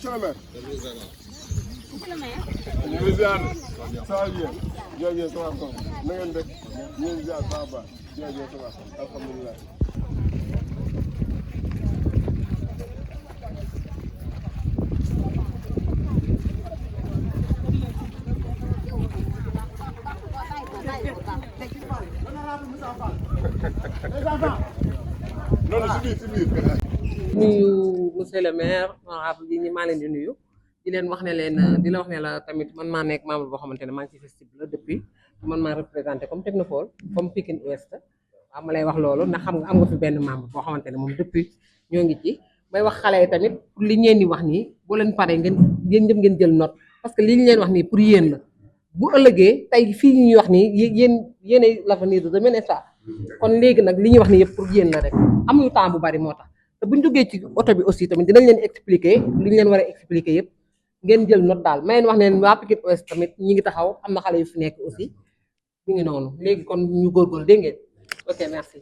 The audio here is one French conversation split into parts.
Monsieur le maire. ñu ngi ziar ça va bien. jërëjëf ça va na ngeen def ñu ngi ziar ça va jërëjëf ça va alhamdulilah. loolu si biir nuyu monsieur le maire honorable yi ñi maa leen di nuyu di leen wax ne leen di la wax ne la tamit man maa nekk membre boo xamante ne maa ngi ci festival depuis man maa représenté comme technopole comme Pikine Ouest waaw ma lay wax loolu ndax xam nga am nga fi benn membre boo xamante ne moom depuis ñoo ngi ci may wax xale yi tamit pour li ngeen di wax nii boo leen paree ngeen yéen ñëpp ngeen jël note parce que li ñu leen wax nii pour yéen la bu ëllëgee tey fii ñuy wax nii yéenay l'avenir de demain n'est-ce pas kon léegi nag li ñuy wax nii yëpp pour yéen la rek amuñu temps bu bari moo tax te buñ duggee ci oto bi aussi tamit dinañ leen expliquer li ñu leen war a expliquer yëpp ngeen jël note daal may leen wax ne waa Pikine Ouest tamit ñi ngi taxaw am na xale yu fi nekk aussi ñu ngi noonu léegi kon ñu góorgóorlu dégg ngeen ok merci.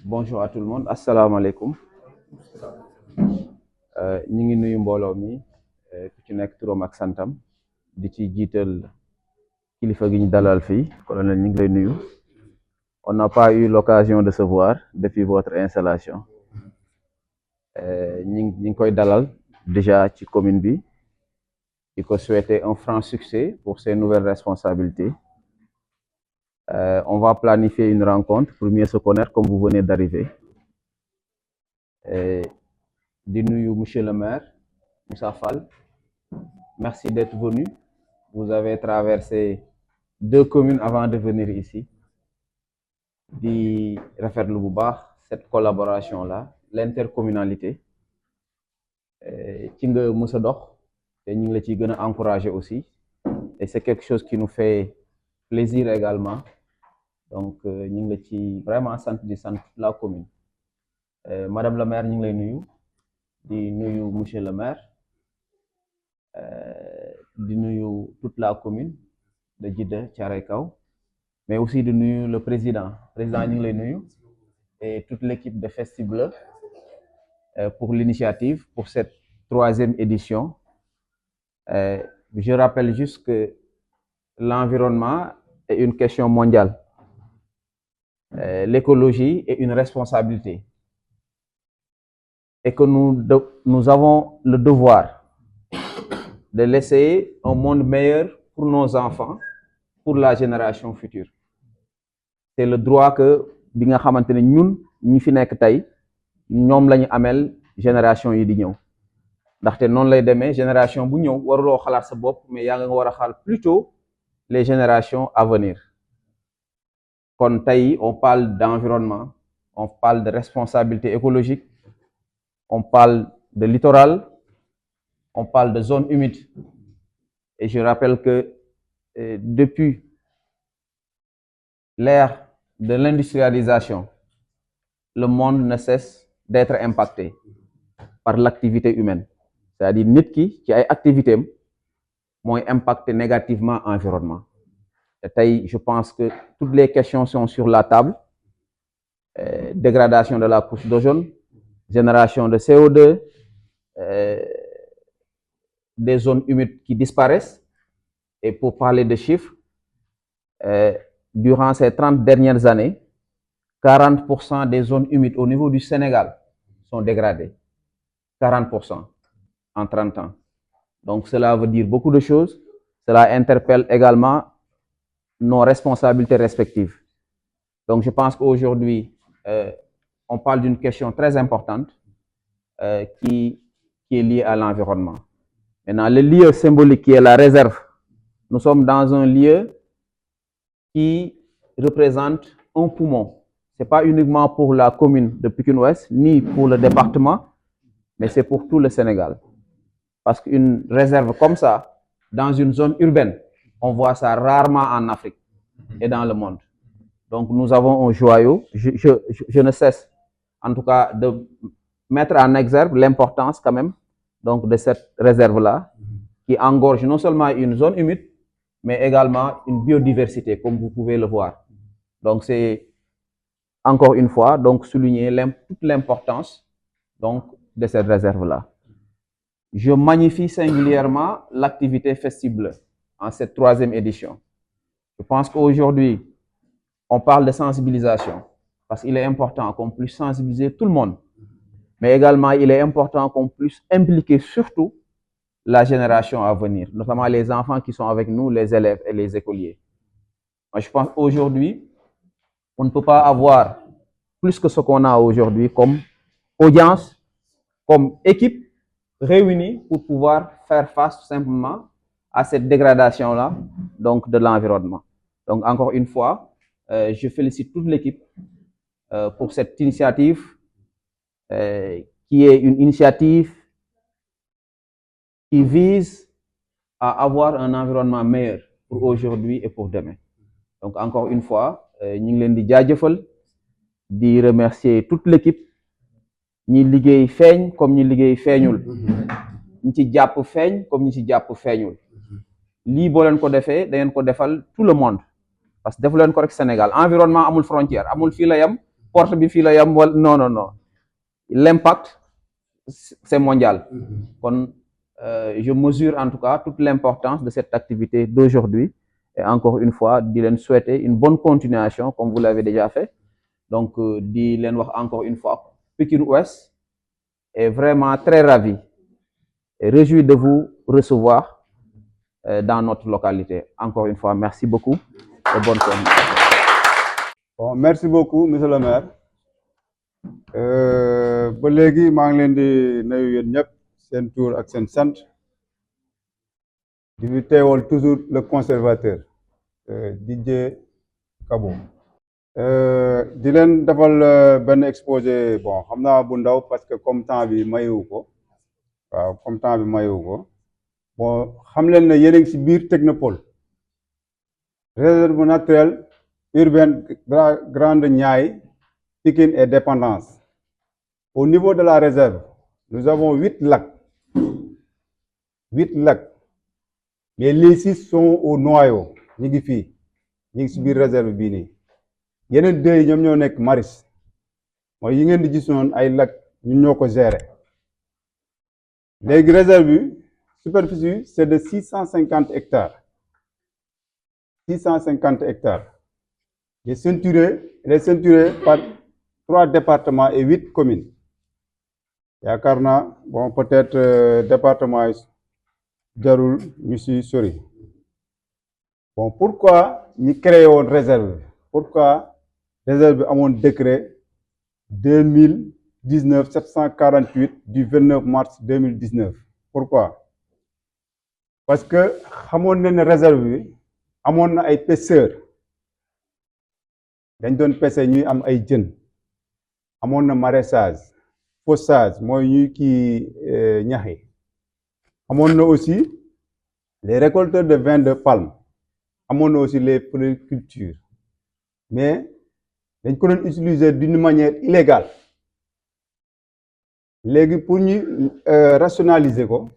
Bonjour à tout le monde asalaamaaleykum ñu ngi nuyu mbooloo mi ku ci nekk turam ak santam di ci jiital kilifa gi ñu dalal fii colonel ñu ngi lay nuyu. On n'a pas eu l'occasion de se voir depuis votre installation ñi ngi koy dalal déjà ci commune bi di ko souhaiter un franc succès pour ses nouvelles responsabilités. On va planifier une rencontre pour mieux se connaître comme vous venez d'arriver. Di nuyu monsieur le maire Moussa Fall, merci d'être venu. Vous avez traversé 2 communes avant de venir ici. Di rafetlu bu baax cette collaboration là, l'intercommunalité ci nga mës a dox te ñu ngi la ciy gën a encourager aussi et c'est quelque chose qui nous fait plaisir également donc ñu ngi la ci vraiment sant di sant la commune. Madame la maire ñu ngi lay nuyu di nuyu monsieur le maire di nuyu toute la commune de Djiddah Thiaroye Kao mais aussi de nuyu le président ñu ngi lay nuyu et toute l'équipe de Festi-Bleu pour l'initiative pour cette 3e édition. Je rappelle juste que l'environnement est une question mondiale. L'écologie est une responsabilité et que nous avons le devoir de laisser un monde meilleur pour nos enfants, pour la génération future. C'est le droit que bi nga xamante ne ñun ñi fi nekk tey ñoom la ñu amel génération yi di ñëw ndaxte noonu lay demee génération bu ñëw waruloo xalaat sa bopp mais yaa nga war a xalaat plutôt les générations à venir. Kon tey on parle d'environnement, on parle de responsabilité écologique, on parle de littoral, on parle de zone humide et je rappelle que depuis l'ère de l'industrialisation, le monde ne cesse d'être impacté par l'activité humaine. C'est-à-dire nit ki ci ay activités am mooy impacter négativement environnement. Et tey je pense que toutes les questions sont sur la table. Dégradation de la couche d'ozone, génération de CO2, des zones humides qui disparaissent. Et pour parler de chiffres, durant ces 30 dernières années, 40% des zones humides au niveau du Sénégal sont dégradées. 40% en 30 ans. Donc cela veut dire beaucoup de choses. Cela interpelle également nos responsabilités respectives. Donc je pense qu'aujourd'hui, on parle d'une question très importante qui est liée à l'environnement. Maintenant, le lieu symbolique qui est la réserve, nous sommes dans un lieu qui représente un poumon. C'est pas uniquement pour la commune de Pikine Ouest, ni pour le département, mais c'est pour tout le Sénégal. Parce qu'une réserve comme ça, dans une zone urbaine, on voit ça rarement en Afrique et dans le monde. Donc nous avons un joyau. Je ne cesse, en tout cas, de mettre en exergue l'importance quand même donc de cette réserve-là, qui engorge non seulement une zone humide, mais également une biodiversité, comme vous pouvez le voir. Donc c'est encore une fois donc souligner toute l'importance donc de cette réserve-là. je magnifie singulièrement l'activité Festible en cette 3e édition. Je pense qu'aujourd'hui, on parle de sensibilisation parce qu'il est important qu'on puisse sensibiliser tout le monde, mais également il est important qu'on puisse impliquer surtout la génération à venir, notamment les enfants qui sont avec nous, les élèves et les écoliers. Moi, je pense qu'aujourd'hui, on ne peut pas avoir plus que ce qu'on a aujourd'hui comme audience, comme équipe réunis pour pouvoir faire face tout simplement à cette dégradation-là, donc de l'environnement. Donc encore une fois, je félicite toute l'équipe pour cette initiative qui est une initiative qui vise à avoir un environnement meilleur pour aujourd'hui et pour demain. Donc encore une fois, ñu ngi leen di jaajëfal di remercier toute l'équipe ñi liggéey feeñ comme ñi liggéey feeñul ñi ci jàpp feeñ comme ñi ci jàpp feeñul lii boo leen ko defee da ngeen ko defal tout le monde parce que defu leen ko rek Sénégal environnement amul frontière amul fii la yam porte bi fii la yam wala non non non l'impact c'est mondial kon je mesure en tout cas toute l'importance de cette activité d'aujourd'hui et encore une fois di leen souhaiter une bonne continuation comme vous l'avez déjà fait donc di leen wax encore une fois Pikine Ouest est vraiment très ravi et réjoui de vous recevoir dans notre localité. Encore une fois, merci beaucoup et bonne soirée. Bon, merci beaucoup, monsieur le maire. Ba léegi maa ngi leen di nuyu yéen ñëpp seen tur ak seen sant di fi teewal toujours le conservateur Didier Kabo. Di leen defal benn exposé bon xam naa bu ndaw parce que comme temps bi mayewu ko waaw comme temps bi mayewu ko bon xam leen ne yéen a ngi ci biir Technopole réserve naturelle urbaine Grande Niayes Pikine et Dépendance. Au niveau de la réserve nous avons 8 lacs mais les 6 sont au noyau ñu ngi fii ñu ngi ci biir réserve bii nii yeneen 2 yi ñoom ñoo nekk maris mooy yi ngeen di gis noonu ay lac ñun ñoo ko gérer léegi réserve bi superficie c'est de 650 hectares 650 hectares il est ceinturé par 3 départements et 8 communes yaakaar naa bon peut-être département yi jarul ñu ci sori bon pourquoi ñu créé woon réserve bi pourquoi réserve bi amoon décret 2019 748 du 29 mars 2019 pourquoi parce que xamoon na ne réserve bi amoon na ay pêcheurs dañ doon pêcher ñuy am ay jën amoon na maraîchage faussage mooy ñuy kii ñaxi amoon na aussi les récolteurs de vin de palme amoon na aussi les floricultures mais dañ ko doon utiliser d'une manière illégale léegi pour ñu rationaliser ko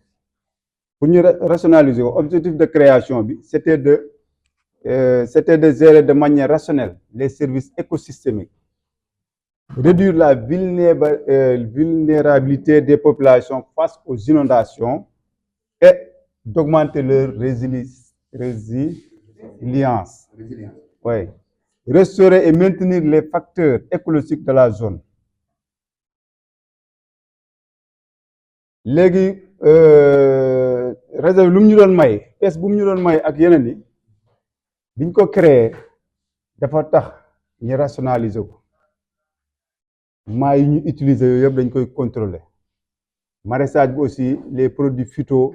objectif de création bi c'était de gérer de manière rationnelle les services écosystémiques réduire la vulnérabilité des populations face aux inondations et d'augmenter leur résilience. Oui. Restaurer et maintenir les facteurs écologiques de la zone. léegi réserve lu mu ñu doon may pes bu mu ñu doon may ak yeneen yi biñ ko créé dafa tax ñu rationaliser ko maa yi ñu utiliser yooyu yëpp dañ koy contrôler maraîchage bi aussi les produits phyto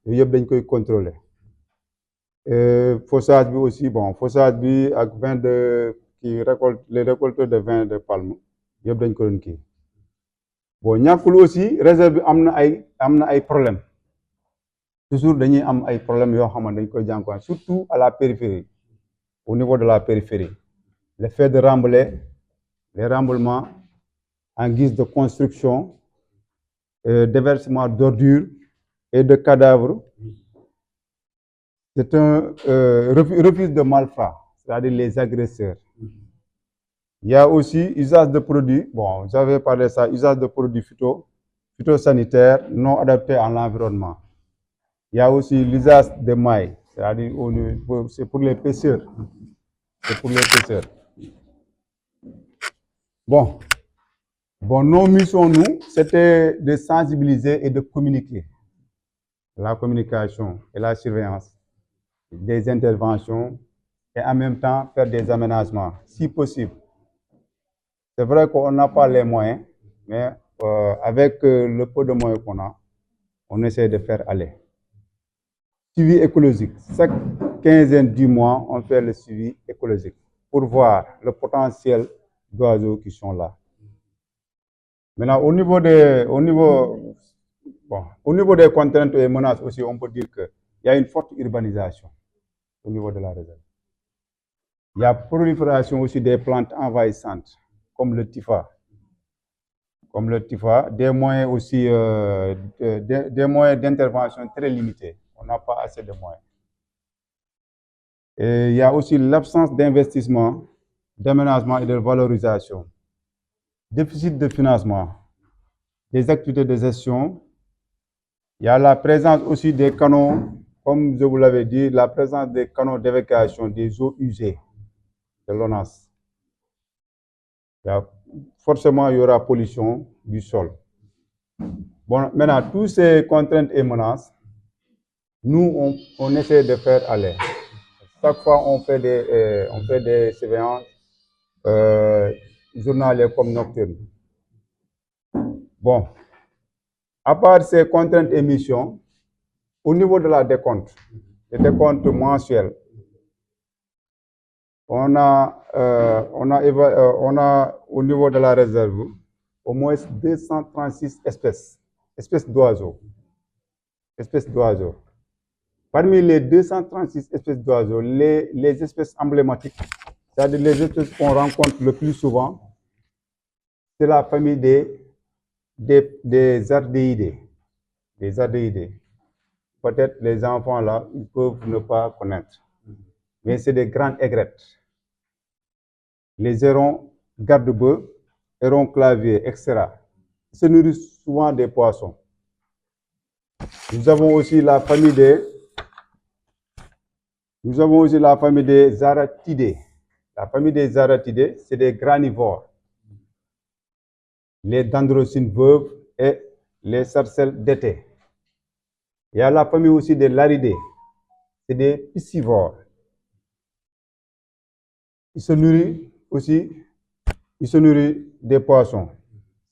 yooyu yëpp dañ koy contrôler faussage bi aussi bon faussage bi ak vin de qui récolte les récolteurs de vin de palme yëpp dañ ko doon kii bon ñàkkul aussi réserve bi am na ay problème toujours dañuy am ay problème yoo xamante dañ koy jànkuwaan surtout à la périphérie au niveau de la périphérie le fait de remblayer les remblements en guise de construction déversement d'ordures et de cadavres c'est un refuge de malfrats c'est-à-dire les agresseurs. Il y a aussi usage de produits, bon, j'avais parlé de ça, usage de produits phyto phytosanitaires non adaptés à l'environnement. Il y a aussi l'usage des mailles, c'est-à-dire c'est pour les pêcheurs. C'est pour les pêcheurs. Bon, nos missions, nous, c'était de sensibiliser et de communiquer. La communication et la surveillance, des interventions et en même temps faire des aménagements, si possible. C'est vrai qu'on n'a pas les moyens, mais avec le peu de moyens qu'on a, on essaie de faire aller. Suivi écologique. Chaque quinzaine du mois, on fait le suivi écologique pour voir le potentiel d'oiseaux qui sont là. Maintenant, au niveau des contraintes et menaces aussi, on peut dire qu'il y a une forte urbanisation au niveau de la réserve. Il y a prolifération aussi des plantes envahissantes, comme le typha. Des moyens aussi, des moyens d'intervention très limités. On n'a pas assez de moyens. Et il y a aussi l'absence d'investissement, d'aménagement et de valorisation. Déficit de financement, des activités de gestion. Il y a la présence aussi des canaux, comme je vous l'avais dit, la présence des canaux d'évacuation des eaux usées de l'ONAS. Forcément, il y aura pollution du sol. Bon, maintenant, toutes ces contraintes et menaces, nous, on essaie de faire aller. Chaque fois, on fait des surveillances journalières comme nocturnes. Bon, à part ces contraintes et missions, au niveau de la décompte, le décompte mensuel, on a au niveau de la réserve au moins 236 espèces d'oiseaux. Parmi les 236 espèces d'oiseaux, les espèces emblématiques, c'est-à-dire les espèces qu'on rencontre le plus souvent, c'est la famille des ardéidés. Des ardéidés. Peut-être les enfants là, ils peuvent ne pas connaître. Mais c'est des grandes aigrettes. Les hérons garde-bœufs, hérons claviers, etc. Ils se nourrissent souvent des poissons. Nous avons aussi la famille des aratidés. La famille des aratidés, c'est des granivores. Les dendrocines veuves et les sarcelles d'été. Il y a la famille aussi des laridés. C'est des piscivores. Ils se nourrissent des poissons.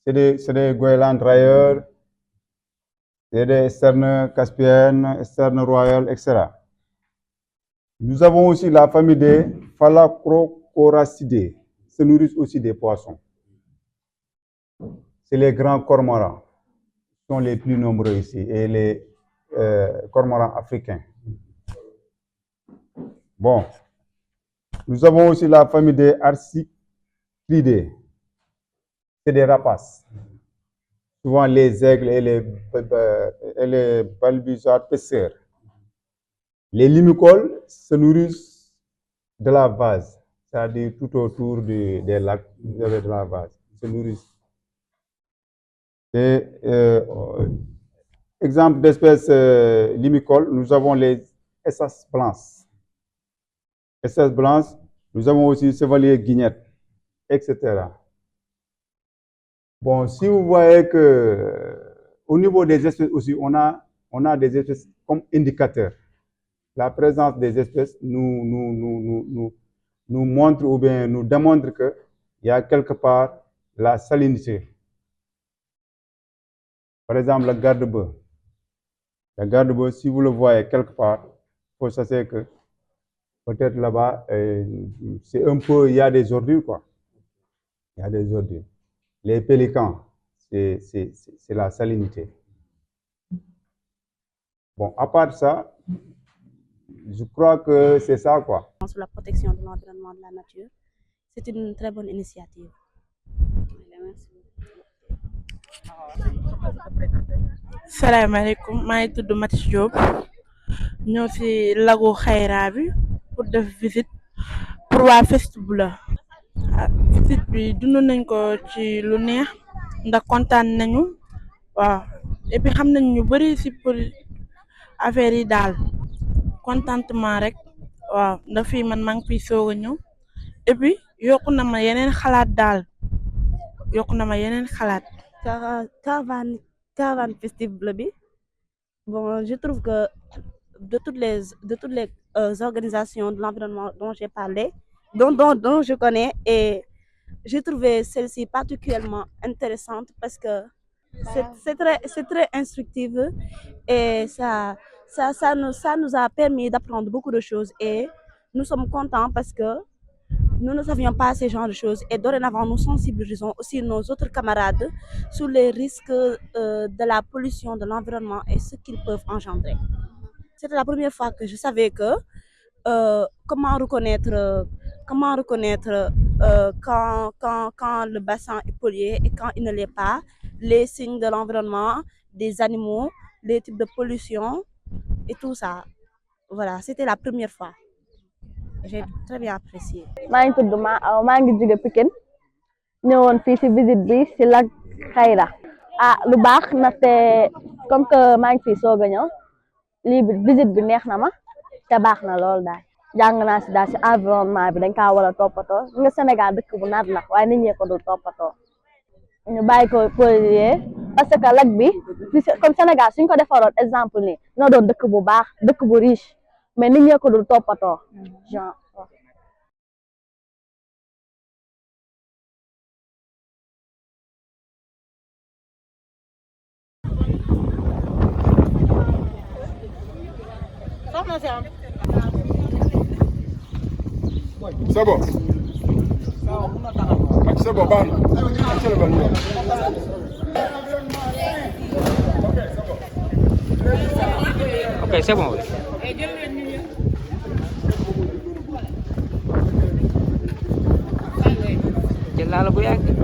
C'est des goélands railleurs, c'est des sternes caspiennes, sternes royales, etc. Nous avons aussi la famille des phalacrocoracidés. Ils se nourrissent aussi des poissons. C'est les grands cormorans qui sont les plus nombreux ici, et les cormorans africains. Bon, nous avons aussi la famille des arciclidés. C'est des rapaces. Souvent les aigles et les balbuzards pêcheurs. Les limicoles se nourrissent de la vase, c'est-à-dire tout autour des lacs, de la vase. Ils se nourrissent. Exemple d'espèces limicoles, nous avons les essas blanches. Essas blanches, nous avons aussi chevalier guignette, etc. Bon, si vous voyez que au niveau des espèces aussi, on a des espèces comme indicateurs. La présence des espèces nous montre ou bien nous démontre qu'il y a quelque part la salinité. Par exemple, le garde-bœuf. Le garde-bœuf, si vous le voyez quelque part, il faut savoir que peut-être là-bas, c'est un peu, il y a des ordures, quoi. Il y a des ordures. Les pélicans, c'est la salinité. Bon, à part ça, je crois que c'est ça, quoi. Sur la protection de l'environnement, de la nature, c'est une très bonne initiative. salaamaaleykum maa ngi tudd Mathis Diop ñëw ci lagu Xayra bi pour def visite pour waa Festibula visite bi dund nañ ko ci lu neex ndax kontaan nañu waaw et puis xam nañ ñu bëri si pour affaire yi daal contentement rek waaw ndax fii man maa ngi fiy soog a ñëw et puis yokku na ma yeneen xalaat daal yokku na ma yeneen xalaat. caravane festival bi bon je trouve que de toutes les organisations de l'environnement dont j'ai parlé dont je connais et j'ai trouvé celle-ci particulièrement intéressante parce que c'est très instructive et ça nous a permis d'apprendre beaucoup de choses et nous sommes contents parce que nous ne savions pas ce genre de choses et dorénavant nous sensibilisons aussi nos autres camarades sur les risques de la pollution de l'environnement et ce qu'ils peuvent engendrer. C'était la première fois que je savais que comment reconnaître quand le bassin est pollué et quand il ne l'est pas, les signes de l'environnement, des animaux, les types de pollution et tout ça. Voilà, c'était la première fois. J'ai très bien apprécié. maa ngi tudd maa ngi jóge Pikine ñëwoon fii ci visite bi ci lac Xayra lu baax ndaxte comme que maa ngi fii soog a ñëw lii bi visite bi neex na ma te baax na lool daal jàng naa ci daal ci environnement bi dañ kaa war a toppatoo nga Sénégal dëkk bu naat la waaye nit ñi ko dul toppatoo ñu bàyyi ko polluer parce que lac bi comme Sénégal suñ ko defaroon exemple nii na doon dëkk bu baax dëkk bu riche mais nit ñi ko dul toppatoo genre. C'est bon. C'est bon, baax na. Ok, c'est bon. Jël naa la bu yàgg.